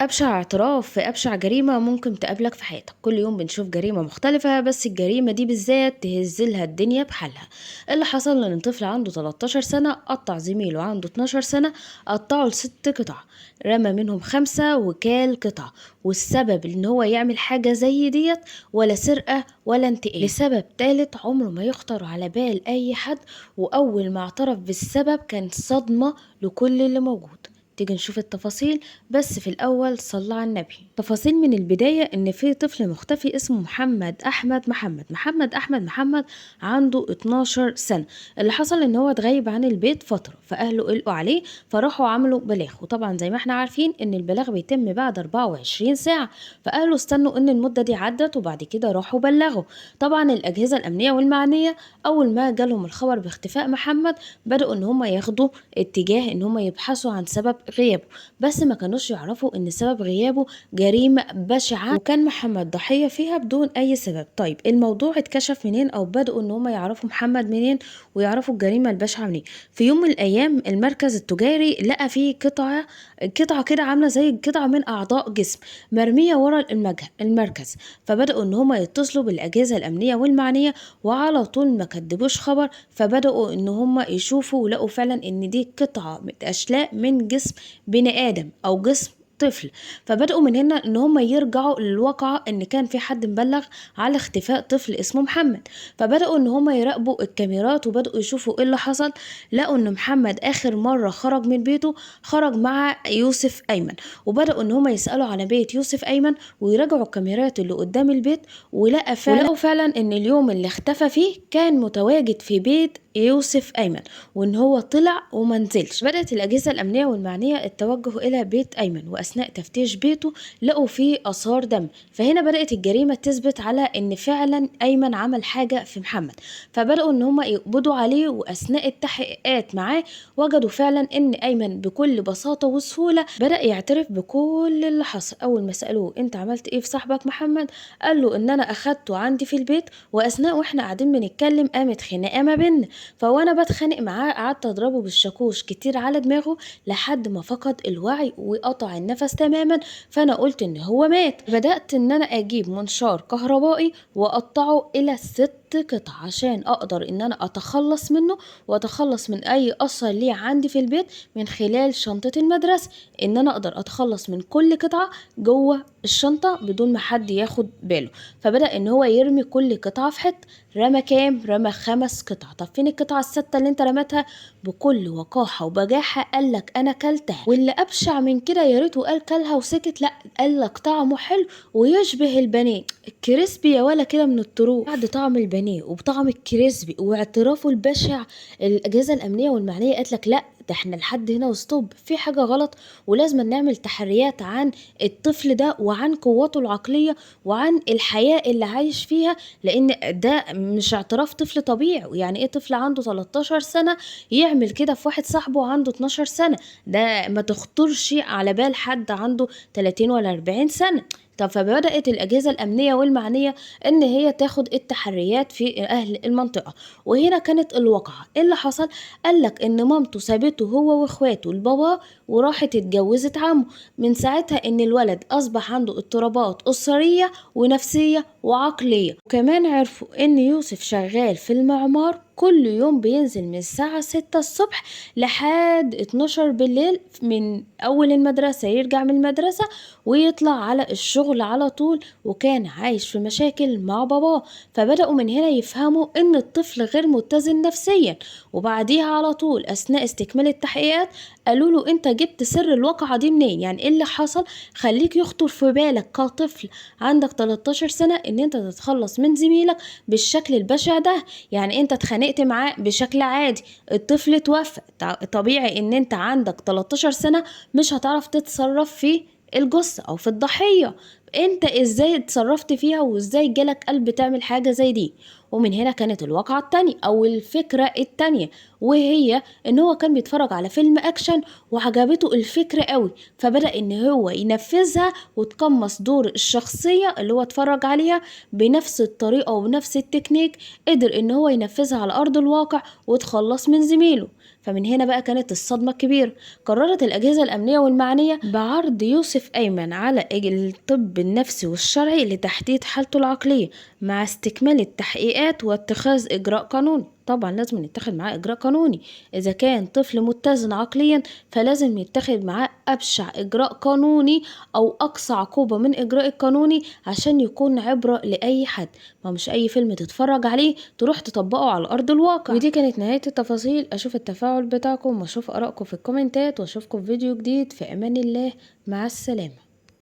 أبشع اعتراف في أبشع جريمة ممكن تقابلك في حياتك. كل يوم بنشوف جريمة مختلفة، بس الجريمة دي بالذات تهزلها الدنيا بحالها. اللي حصل ان طفل عنده 13 سنة قطع زميله عنده 12 سنة، قطعه ل6 قطع، رمى منهم 5 وكال قطع. والسبب ان هو يعمل حاجة زي ديت ولا سرقة ولا انتقام، لسبب تالت عمره ما يخطر على بال اي حد. واول ما اعترف بالسبب كان صدمة لكل اللي موجود. تيجي نشوف التفاصيل، بس في الأول صلى على النبي. تفاصيل من البداية إن في طفل مختفي اسمه محمد أحمد محمد عنده 12 سنة. اللي حصل إن هو اتغيب عن البيت فترة، فأهله قلقوا عليه فراحوا عملوا بلاغ. وطبعا زي ما احنا عارفين إن البلاغ بيتم بعد 24 ساعة، فأهله استنوا إن المدة دي عدت وبعد كده راحوا بلغوا. طبعا الأجهزة الأمنية والمعنية أول ما جالهم الخبر باختفاء محمد بدأوا إن هم ياخدوا اتجاه إن هم يبحثوا عن سبب غيابه، بس ما كانوش يعرفوا ان سبب غيابه جريمة بشعة وكان محمد ضحية فيها بدون اي سبب. طيب الموضوع اتكشف منين او بدأوا ان هم يعرفوا محمد منين ويعرفوا الجريمة البشعة منين؟ في يوم من الايام المركز التجاري لقى فيه قطعة كده عاملة زي قطعة من اعضاء جسم مرمية ورا المركز. فبدأوا ان هم يتصلوا بالاجهزة الامنية والمعنية، وعلى طول ما كدبوش خبر، فبدأوا ان هم يشوفوا ولقوا فعلا ان دي قطعة اشلاء من جسم بني آدم أو جسم طفل. فبدأوا من هنا ان هم يرجعوا للواقعة ان كان في حد مبلغ على اختفاء طفل اسمه محمد. فبدأوا ان هم يراقبوا الكاميرات وبدأوا يشوفوا ايه اللي حصل. لقوا ان محمد اخر مرة خرج من بيته خرج مع يوسف ايمن، وبدأوا ان هم يسألوا على بيت يوسف ايمن ويراجعوا الكاميرات اللي قدام البيت. ولقوا فعلا ان اليوم اللي اختفى فيه كان متواجد في بيت يوسف ايمن، وان هو طلع ومنزلش. بدأت الأجهزة الأمنية والمعنية التوجه إلى بيت أيمن، وأثناء تفتيش بيته لقوا فيه آثار دم. فهنا بدأت الجريمة تثبت على إن فعلا أيمن عمل حاجة في محمد. فبدأوا إن هم يقبضوا عليه، وأثناء التحقيقات معاه وجدوا فعلا إن أيمن بكل بساطة وسهولة بدأ يعترف بكل اللي حصل. أول ما سألوه أنت عملت إيه في صاحبك محمد، قال له إن أنا أخدته عندي في البيت، وأثناء وإحنا قاعدين بنتكلم قامت خناقة ما بينا، فوانا بتخانق معاه قعدت اضربه بالشاكوش كتير على دماغه لحد ما فقد الوعي وقطع النفس تماما. فانا قلت ان هو مات. بدأت ان انا اجيب منشار كهربائي واقطعه الى 6 قطع عشان اقدر ان انا اتخلص منه واتخلص من اي اثر ليه عندي في البيت من خلال شنطة المدرسة، ان انا اقدر اتخلص من كل قطعة جوه الشنطة بدون ما حد ياخد باله. فبدأ ان هو يرمي كل قطعة في حتة. رمى كام؟ رمى 5 قطع. طب فين القطعة ال6 اللي انت رمتها؟ بكل وقاحة وبجاحة قالك انا كلتها. واللي ابشع من كده يا ريته قال كلها وسكت، لا قالك طعمه حلو ويشبه البانيه الكريسبي يا ولا كده من الطروف. بعد طعم البانيه وبطعم الكريسبي واعترافه البشع، الاجهزة الامنية والمعنية قالت لك لا ده احنا لحد هنا وستوب، في حاجة غلط ولازم نعمل تحريات عن الطفل ده وعن قوته العقلية وعن الحياة اللي عايش فيها، لان ده مش اعتراف طفل طبيعي. يعني ايه طفل عنده 13 سنة يعمل كده في واحد صاحبه عنده 12 سنة؟ ده ما تخطرش على بال حد عنده 30 ولا 40 سنة. طب فبدأت الأجهزة الأمنية والمعنية إن هي تاخد التحريات في أهل المنطقة. وهنا كانت الواقعة إيه اللي حصل؟ قالك إن مامته سابته هو وإخواته البابا وراحت اتجوزت عمه. من ساعتها إن الولد أصبح عنده اضطرابات أسرية ونفسية وعقلية. وكمان عرفوا ان يوسف شغال في المعمار، كل يوم بينزل من الساعة 6 الصبح لحد 12 بالليل، من اول المدرسة يرجع من المدرسة ويطلع على الشغل على طول، وكان عايش في مشاكل مع باباه. فبدأوا من هنا يفهموا ان الطفل غير متزن نفسيا. وبعديها على طول اثناء استكمال التحقيقات قالوا له انت جبت سر الواقعة دي منين؟ يعني ايه اللي حصل خليك يخطر في بالك كطفل عندك 13 سنة ان انت تتخلص من زميلك بالشكل البشع ده؟ يعني انت اتخانقت معاه بشكل عادي، الطفل اتوفى، طبيعي ان انت عندك 13 سنة مش هتعرف تتصرف في الجثة او في الضحية. انت ازاي اتصرفت فيها وازاي جالك قلب تعمل حاجة زي دي؟ ومن هنا كانت الواقعة التانية او الفكرة التانية، وهي ان هو كان بيتفرج على فيلم اكشن وعجبته الفكرة قوي، فبدأ ان هو ينفذها وتقمص دور الشخصية اللي هو اتفرج عليها بنفس الطريقة وبنفس التكنيك. قدر ان هو ينفذها على ارض الواقع وتخلص من زميله. فمن هنا بقى كانت الصدمة الكبيرة. قررت الأجهزة الأمنية والمعنية بعرض يوسف أيمن على الطب النفسي والشرعي لتحديد حالته العقلية مع استكمال التحقيقات واتخاذ إجراء قانوني. طبعا لازم يتخذ معاه إجراء قانوني. إذا كان طفل متزن عقليا فلازم يتخذ معاه أبشع إجراء قانوني أو أقصى عقوبة من إجراء القانوني عشان يكون عبرة لأي حد، ما مش أي فيلم تتفرج عليه تروح تطبقه على أرض الواقع. ودي كانت نهاية التفاصيل. أشوف التفاعل بتاعكم وأشوف آرائكم في الكومنتات، وأشوفكم في فيديو جديد. في أمان الله، مع السلامة.